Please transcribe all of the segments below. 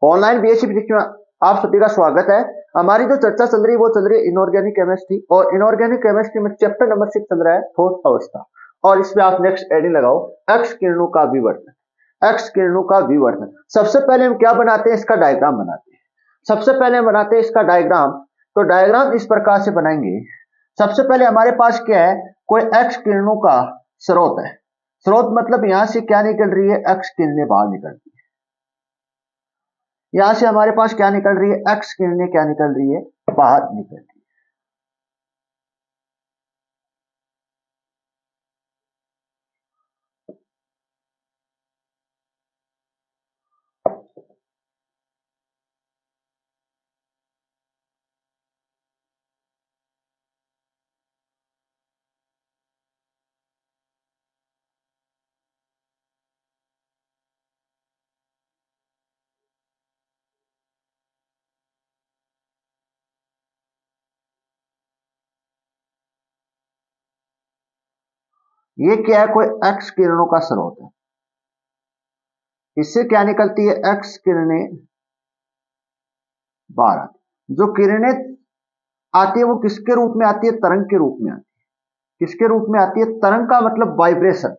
Online BSc physics में आप सभी का स्वागत है। हमारी जो चर्चा चल रही है वो चल रही है इनऑर्गेनिक केमिस्ट्री, और इनऑर्गेनिक केमिस्ट्री में चैप्टर नंबर 6 चल रहा है ठोस अवस्था। और इसमें आप नेक्स्ट हेडिंग लगाओ एक्स किरणों का विवर्तन। एक्स किरणों का विवर्तन। सबसे पहले हम क्या बनाते हैं, इसका डायग्राम बनाते हैं। सबसे पहले हम बनाते हैं इसका डायग्राम। तो डायग्राम इस प्रकार से बनाएंगे। सबसे पहले हमारे पास क्या है, कोई एक्स किरणों का स्रोत है। स्रोत मतलब यहां से क्या निकल रही है, एक्स किरणें बाहर निकल रही है। यहां से हमारे पास क्या निकल रही है, एक्स किरणें क्या निकल रही है, बाहर निकल रही है। ये क्या है, कोई एक्स किरणों का स्रोत है। इससे क्या निकलती है, एक्स किरणें बाहर आती। जो किरणें आती है वो किसके रूप में आती है, तरंग के रूप में आती है। किसके रूप में आती है, तरंग का मतलब वाइब्रेशन।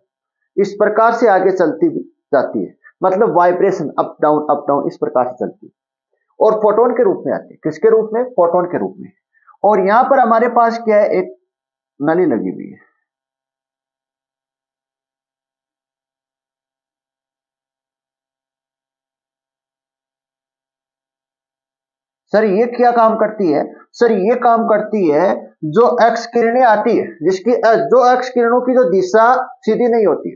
इस प्रकार से आगे चलती जाती है, मतलब वाइब्रेशन अप डाउन इस प्रकार से चलती है। और फोटोन के रूप में आती है। किसके रूप में, फोटोन के रूप में। और यहां पर हमारे पास क्या है, एक नली लगी हुई है। सर ये क्या काम करती है, सर ये काम करती है, जो एक्स किरणें आती है, जिसकी जो एक्स किरणों की जो दिशा सीधी नहीं होती,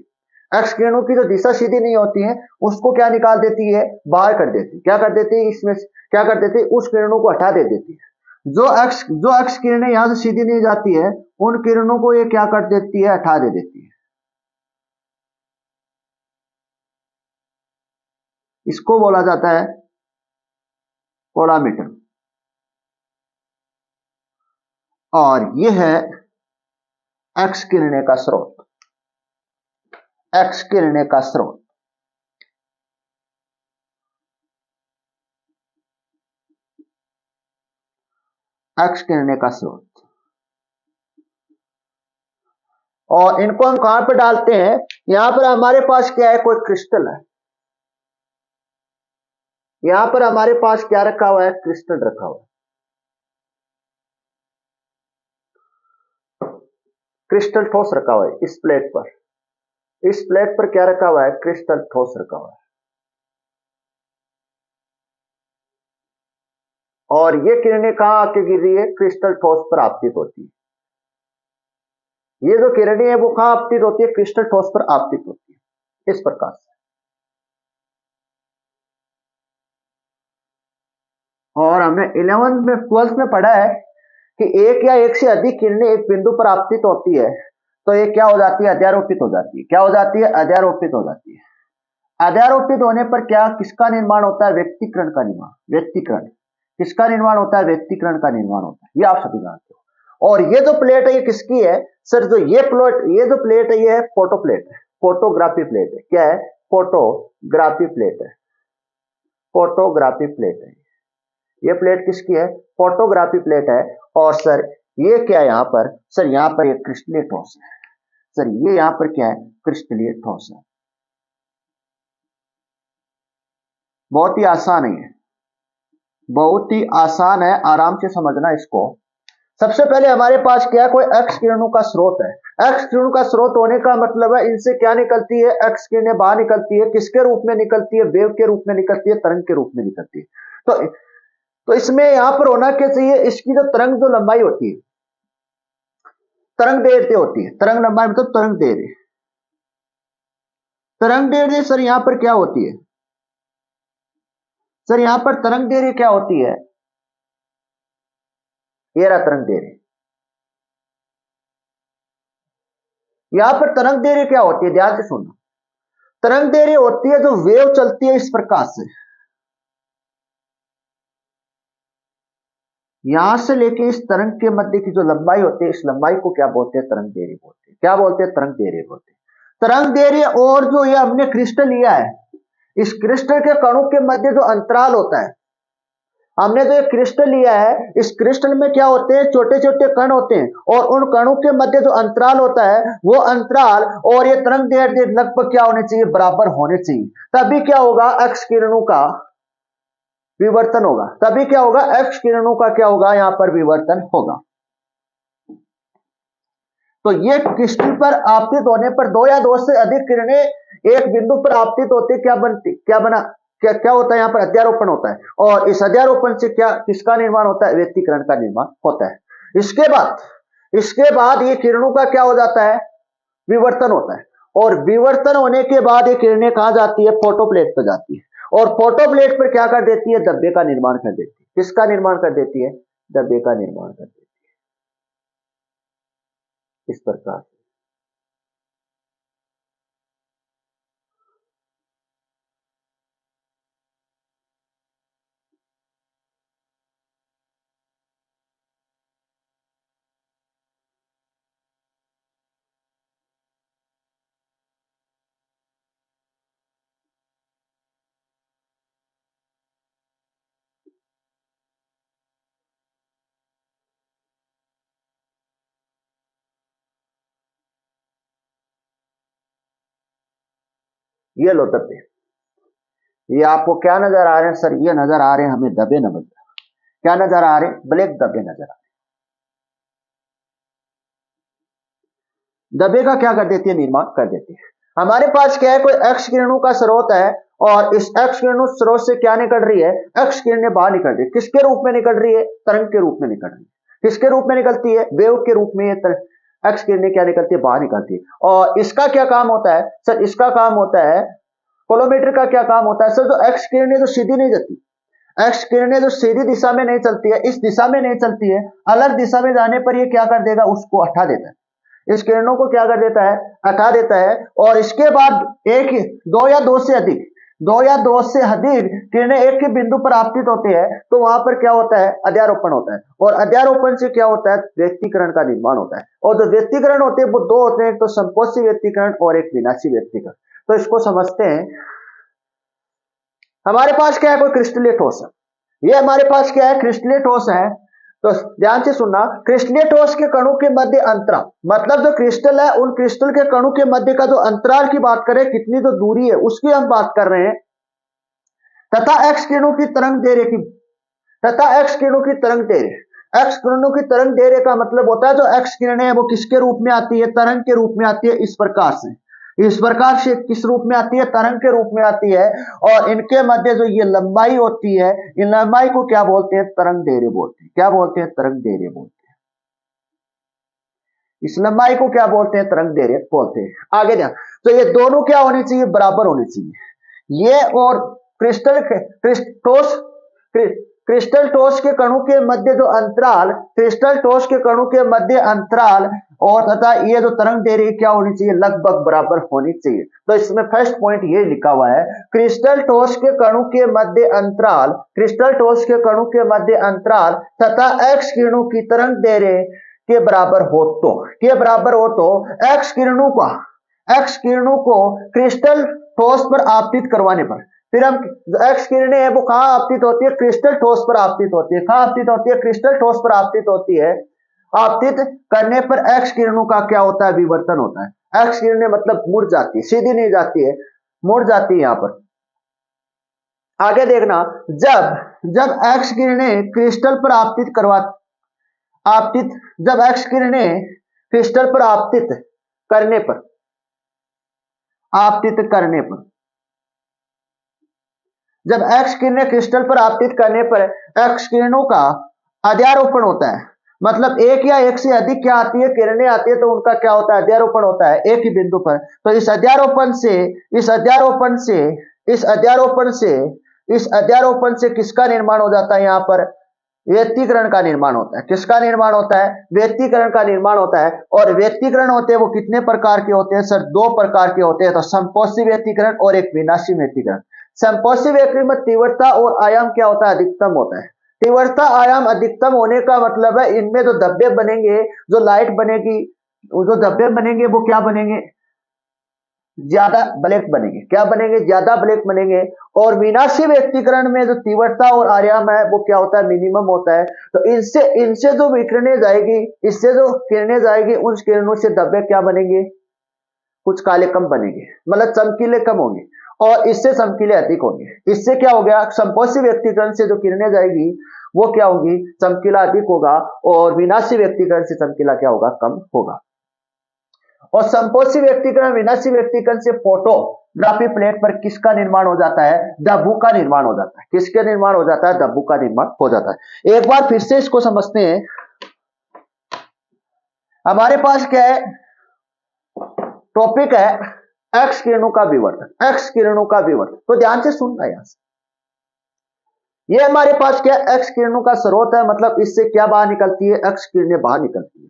एक्स किरणों की जो दिशा सीधी नहीं होती है, उसको क्या निकाल देती है, बाहर कर देती है। क्या कर देती है, इसमें क्या कर देती है, उस किरणों को हटा दे देती है। जो एक्स किरणें यहां से सीधी नहीं जाती है, उन किरणों को ये क्या कर देती है, हटा दे देती है। इसको बोला जाता है पोलामीटर। और यह है एक्स किरणें का स्रोत। एक्स किरणें का स्रोत। एक्स किरणें का स्रोत। और इनको हम कहां पर डालते हैं, यहां पर हमारे पास क्या है, कोई क्रिस्टल है। यहां पर हमारे पास क्या रखा हुआ है, क्रिस्टल रखा हुआ है। क्रिस्टल ठोस रखा हुआ है इस प्लेट पर। इस प्लेट पर क्या रखा हुआ है, क्रिस्टल ठोस रखा हुआ है। और ये किरणें कहां आके गिर रही है, क्रिस्टल ठोस पर आपतित होती है। ये जो किरणें है वो कहां आपतित होती है, क्रिस्टल ठोस पर आपतित होती है, इस प्रकार से। और हमने 11th में 12th में पढ़ा है कि एक या एक से अधिक किरणें एक बिंदु पर आपतित होती है तो ये क्या हो जाती है, अध्यारोपित हो जाती है। क्या हो जाती है, अध्यारोपित हो जाती है। अध्यारोपित होने पर क्या, किसका निर्माण होता है, व्यक्तिकरण का निर्माण। व्यक्तिकरण किसका निर्माण होता है, व्यक्तिकरण का निर्माण होता है। ये आप सभी जानते हो। और ये जो प्लेट है ये किसकी है, सर जो ये जो प्लेट है ये है फोटो प्लेट है, फोटोग्राफी प्लेट है। क्या है, फोटोग्राफी प्लेट है। फोटोग्राफी प्लेट है। ये प्लेट किसकी है, फोटोग्राफी प्लेट है। और सर ये क्या है, यहां पर सर यहां पर ये क्रिस्टलीय ठोस है। सर ये यहां पर क्या है, क्रिस्टलीय ठोस है। बहुत ही आसान है, बहुत ही आसान है, आराम से समझना इसको। सबसे पहले हमारे पास क्या है, कोई एक्स किरणों का स्रोत है। एक्स किरणों का स्रोत होने का मतलब है इनसे क्या निकलती है, एक्स किरणें बाहर निकलती है। किसके रूप में निकलती है, वेव के रूप में निकलती है, तरंग के रूप में निकलती है। तो इसमें यहां पर होना क्या चाहिए, इसकी जो तरंग जो लंबाई होती है, तरंग दैर्ध्य होती है। तरंग लंबाई मतलब तरंग दैर्ध्य। तरंग दैर्ध्य सर यहां पर क्या होती है, सर यहां पर तरंग दैर्ध्य क्या होती है, ये रहा तरंग दैर्ध्य। यहां पर तरंग दैर्ध्य क्या होती है, ध्यान से सुनना। तरंग दैर्ध्य होती है जो वेव चलती है इस प्रकार से, यहां से लेके इस तरंग के मध्य की जो लंबाई होती है, इस लंबाई को क्या बोलते हैं, तरंग दैर्ध्य बोलते हैं। क्या बोलते हैं, तरंग दैर्ध्य बोलते हैं। तरंग दैर्ध्य। और जो ये हमने क्रिस्टल लिया है, इस क्रिस्टल के कणों के मध्य जो अंतराल होता है, हमने जो एक क्रिस्टल लिया है, इस क्रिस्टल में क्या होते हैं, छोटे छोटे कण होते हैं, और उन कणों के मध्य जो अंतराल होता है, वो अंतराल और ये तरंग दैर्ध्य लगभग क्या होने चाहिए, बराबर होने चाहिए। तभी क्या होगा, एक्स किरणों का विवर्तन होगा। तभी क्या होगा, एक्स किरणों का क्या होगा, यहां पर विवर्तन होगा। तो ये क्रिस्टल पर आपतित होने पर दो या दो से अधिक किरणें एक बिंदु पर आपतित होती, क्या बनती, क्या बना, क्या क्या होता है, यहां पर अध्यारोपण होता है। और इस अध्यारोपण से क्या, किसका निर्माण होता है, व्यतिकरण का निर्माण होता है। इसके बाद ये किरणों का क्या हो जाता है, विवर्तन होता है। और विवर्तन होने के बाद ये किरणें कहां जाती है, फोटोप्लेट पर जाती है। और फोटोप्लेट पर क्या कर देती है, धब्बे का निर्माण कर देती है। किसका निर्माण कर देती है, धब्बे का निर्माण कर देती है, इस प्रकार। ये लो धब्बे, ये आपको क्या नजर आ रहे हैं सर, ये नजर आ रहे हैं हमें धब्बे, नजर क्या नजर आ रहे हैं, ब्लैक धब्बे नजर आ रहे हैं। धब्बे का क्या कर देती है, निर्माण कर देती है। हमारे पास क्या है, कोई एक्स किरणों का स्रोत है, और इस एक्स किरणों स्रोत से क्या निकल रही है, एक्स किरणें बाहर निकल रही है। किसके रूप में निकल रही है, तरंग के रूप में निकल रही है। किसके रूप में निकलती है, वेव के रूप में ये एक्स किरणें क्या निकलती है, बाहर निकलती है। और इसका क्या काम होता है सर, इसका काम होता है, कोलोमीटर का क्या काम होता है सर, जो एक्स किरणें जो सीधी नहीं जाती, एक्स किरणें जो सीधी दिशा में नहीं चलती है, इस दिशा में नहीं चलती है, अलग दिशा में जाने पर ये क्या कर देगा, उसको हटा देता है। इस किरणों को क्या कर देता है, हटा देता है। और इसके बाद एक, दो या दो से अधिक किरणें एक ही बिंदु पर आपतित होती है, तो वहां पर क्या होता है, अध्यारोपण होता है। और अध्यारोपण से क्या होता है, व्यतिकरण का निर्माण होता है। और जो व्यतिकरण होते हैं वो दो होते हैं, तो संपोषी व्यतिकरण और एक विनाशी व्यतिकरण। तो इसको समझते हैं। हमारे पास क्या है, कोई क्रिस्टलीय ठोस है, ये हमारे पास क्या है, क्रिस्टलीय ठोस है। तो ध्यान से सुनना, क्रिस्टलीय ठोस के कणों के मध्य अंतराल, मतलब जो क्रिस्टल है, उन क्रिस्टल के कणों के मध्य का जो अंतराल की बात करें, कितनी जो दूरी है उसकी हम बात कर रहे हैं, तथा एक्स किरणों की तरंग दैर्ध्य की, तथा एक्स किरणों की तरंग दैर्ध्य, एक्स किरणों की तरंग दैर्ध्य का मतलब होता है, जो एक्स किरणें हैं वो किसके रूप में आती है, तरंग के रूप में आती है। इस प्रकार से, इस प्रकार से किस रूप में आती है, तरंग के रूप में आती है। और इनके मध्य जो ये लंबाई होती है, इन लंबाई को क्या बोलते हैं, तरंग दैर्ध्य बोलते हैं। क्या बोलते हैं, तरंग दैर्ध्य बोलते हैं। इस लंबाई को क्या बोलते हैं, तरंग दैर्ध्य बोलते हैं। आगे ध्यान, तो ये दोनों क्या होनी चाहिए, बराबर होनी चाहिए। ये और क्रिस्टल ठोस के कणों के मध्य जो अंतराल, क्रिस्टल ठोस के कणों के मध्य अंतराल और तथा ये जो तरंग दैर्ध्य क्या होनी चाहिए, लगभग बराबर होनी चाहिए। तो इसमें फर्स्ट पॉइंट ये लिखा हुआ है, क्रिस्टल ठोस के कणों के मध्य अंतराल, क्रिस्टल ठोस के कणों के मध्य अंतराल तथा एक्स किरणों की तरंग दैर्ध्य के बराबर हो तो, के बराबर हो तो एक्स किरणों को क्रिस्टल ठोस पर आपतित करवाने पर, फिर हम एक्स किरणें है वो कहां आपतित होती है, क्रिस्टल ठोस पर आपतित होती है। कहां आपतित होती है, क्रिस्टल ठोस पर आपतित होती है। आपतित करने पर एक्स किरणों का क्या होता है, विवर्तन होता है। एक्स किरणें मतलब मुड़ जाती है, सीधी नहीं जाती है, मुड़ जाती है। यहां पर आगे देखना, जब एक्स किरणें क्रिस्टल पर आपतित जब एक्स किरणें क्रिस्टल पर आपतित करने पर जब एक्स किरणें क्रिस्टल पर आपतित करने पर एक्स किरणों का अध्यारोपण होता है, मतलब एक या एक से अधिक क्या आती है, किरणें आती है, तो उनका क्या होता है, अध्यारोपण होता है एक ही बिंदु पर। तो इस अध्यारोपण से किसका निर्माण हो जाता है, यहां पर व्यतिकरण का निर्माण होता है। किसका निर्माण होता है, व्यतिकरण का निर्माण होता है। और व्यतिकरण होते हैं वो कितने प्रकार के होते हैं सर, दो प्रकार के होते हैं। तो संपोषी व्यतिकरण और एक विनाशी व्यतिकरण। संपोषी व्यतिकरण में तीव्रता और आयाम क्या होता है, अधिकतम होता है। तीव्रता आयाम अधिकतम होने का मतलब है इनमें जो धब्बे बनेंगे, जो लाइट बनेगी, जो धब्बे बनेंगे वो क्या बनेंगे, ज्यादा ब्लैक बनेंगे। क्या बनेंगे? ज्यादा ब्लैक बनेंगे। और विनाशी व्यक्तिकरण में जो तीव्रता और आयाम है वो क्या होता है? मिनिमम होता है। तो इनसे इनसे जो विकिरणें जाएगी, इससे जो किरणें जाएगी, उन किरणों से धब्बे क्या बनेंगे? कुछ काले कम बनेंगे, मतलब चमकीले कम होंगे, और इससे चमकीले अधिक होंगे। इससे क्या हो गया? संपोषी व्यक्तिकरण से जो किरणें जाएगी वो क्या होगी? चमकीला अधिक होगा, और विनाशी व्यक्तिकरण से चमकीला क्या होगा? कम होगा। और संपोषी व्यक्तिकरण विनाशी व्यक्तिकरण से फोटोग्राफी प्लेट पर किसका निर्माण हो जाता है? धब्बू का निर्माण हो जाता है। किसके निर्माण हो जाता है? धब्बू का निर्माण हो जाता है। एक बार फिर से इसको समझते हैं। हमारे पास क्या है? टॉपिक है एक्स किरणों का विवर्तन। एक्स किरणों का विवर्तन, तो ध्यान से सुनना। यहां से ये हमारे पास क्या? एक्स किरणों का स्रोत है, मतलब इससे क्या बाहर निकलती है? एक्स किरणें बाहर निकलती है।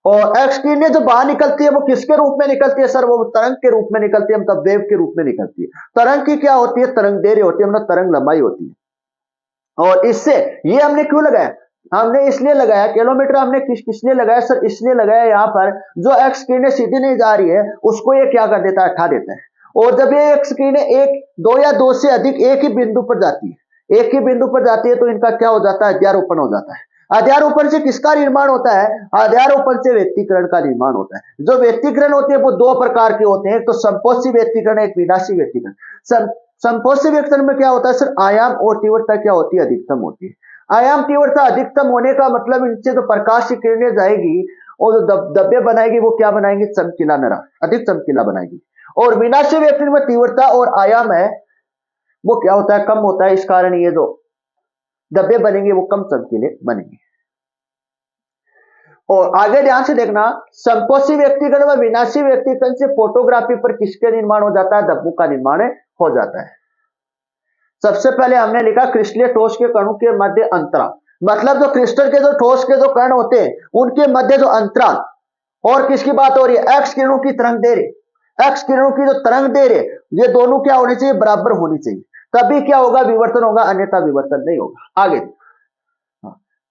और एक्स किरणें जो बाहर निकलती है वो किसके रूप में निकलती है? सर वो तरंग के रूप में निकलती है, मतलब वेव के रूप में निकलती है। तरंग की क्या होती है? तरंग दैर्ध्य होती है, मतलब तरंग लंबाई होती है। और इससे ये हमने क्यों लगाया? हमने इसलिए लगाया, किलोमीटर हमने किसलिए लगाया? सर इसलिए लगाया, यहाँ पर जो एक्स किरणें सीधी नहीं जा रही है उसको ये क्या कर देता है? हटा देता है। और जब ये एक्स किरणें एक, दो या दो से अधिक एक ही बिंदु पर जाती है, एक ही बिंदु पर जाती है, तो इनका क्या हो जाता है? अध्यारोपण हो जाता है। अध्यारोपण से किसका निर्माण होता है? अध्यारोपण से व्यक्तिकरण का निर्माण होता है। जो व्यक्तिकरण होते हैं वो दो प्रकार के होते हैं, एक तो संपोषी व्यक्तिकरण, एक विनाशी व्यक्तिकरण। संपोषी व्यक्तिकरण में क्या होता है? सर आयाम और तीव्रता क्या होती है? अधिकतम होती है। आयाम तीव्रता अधिकतम होने का मतलब इनसे जो प्रकाश की किरणें जाएगी और जो धब्बे बनाएगी वो क्या बनाएंगे? चमकीला नरा, अधिक चमकीला बनाएगी। और विनाशी व्यक्तिकरण में तीव्रता और आयाम है वो क्या होता है? कम होता है। इस कारण ये जो धब्बे बनेंगे वो कम चमकीले बनेंगे। और आगे ध्यान से देखना, संपोषी व्यक्तिकरण व विनाशी व्यक्तिकरण से फोटोग्राफी पर किसके निर्माण हो जाता है? धब्बों का निर्माण हो जाता है। सबसे पहले हमने लिखा क्रिस्टलीय ठोस के कणों के मध्य अंतराल, मतलब जो क्रिस्टल के जो ठोस के जो कण होते हैं उनके मध्य जो अंतराल, और किसकी बात हो रही है? एक्स किरणों की तरंग दैर्ध्य। एक्स किरणों की जो तरंग दैर्ध्य, ये दोनों क्या होनी चाहिए? बराबर होनी चाहिए, तभी क्या होगा? विवर्तन होगा, अन्यथा विवर्तन नहीं होगा। आगे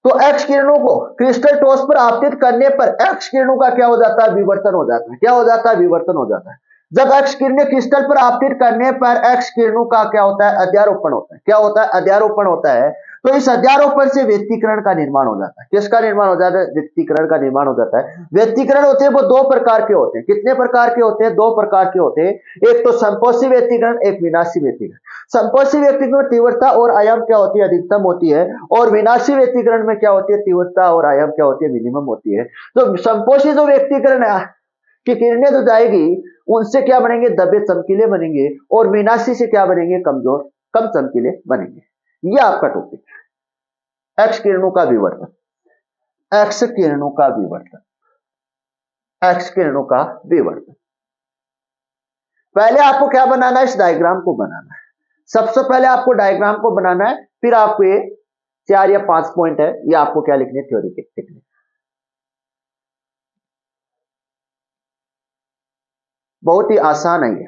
तो एक्स किरणों को क्रिस्टल ठोस पर आपतित करने पर एक्स किरणों का क्या हो जाता है? विवर्तन हो जाता है। क्या हो जाता है? विवर्तन हो जाता है। जब एक्स किरणें क्रिस्टल पर आपतित करने पर एक्स किरणों का क्या होता है? अध्यारोपण होता है। क्या होता है? अध्यारोपण होता है। तो इस अध्यारोपण से व्यक्तिकरण का निर्माण हो जाता है। किसका निर्माण हो जाता है? व्यक्तिकरण का निर्माण हो जाता है। व्यक्तिकरण होते हैं वो दो प्रकार के होते हैं। कितने प्रकार के होते हैं? दो प्रकार के होते हैं। एक तो संपोषी व्यक्तिकरण, एक विनाशी व्यक्तिकरण। संपोषी व्यक्तिकरण में तीव्रता और आयाम क्या होती है? अधिकतम होती है। और विनाशी व्यक्तिकरण में क्या होती है? तीव्रता और आयाम क्या होती है? मिनिमम होती है। तो संपोषी जो व्यक्तिकरण है कि किरणें जो जाएगी उनसे क्या बनेंगे? धब्बे चमकीले बनेंगे, और विनाशी से क्या बनेंगे? कमजोर, कम चमकीले बनेंगे। ये आपका टॉपिक है, एक्स किरणों का विवर्तन। एक्स किरणों का विवर्तन, एक्स किरणों का विवर्तन। पहले आपको क्या बनाना है? इस डायग्राम को बनाना है। सबसे पहले आपको डायग्राम को बनाना है, फिर आपको ये 4 या 5 पॉइंट है, ये आपको क्या लिखने? थ्योरी के लिखने। बहुत ही आसान है ये।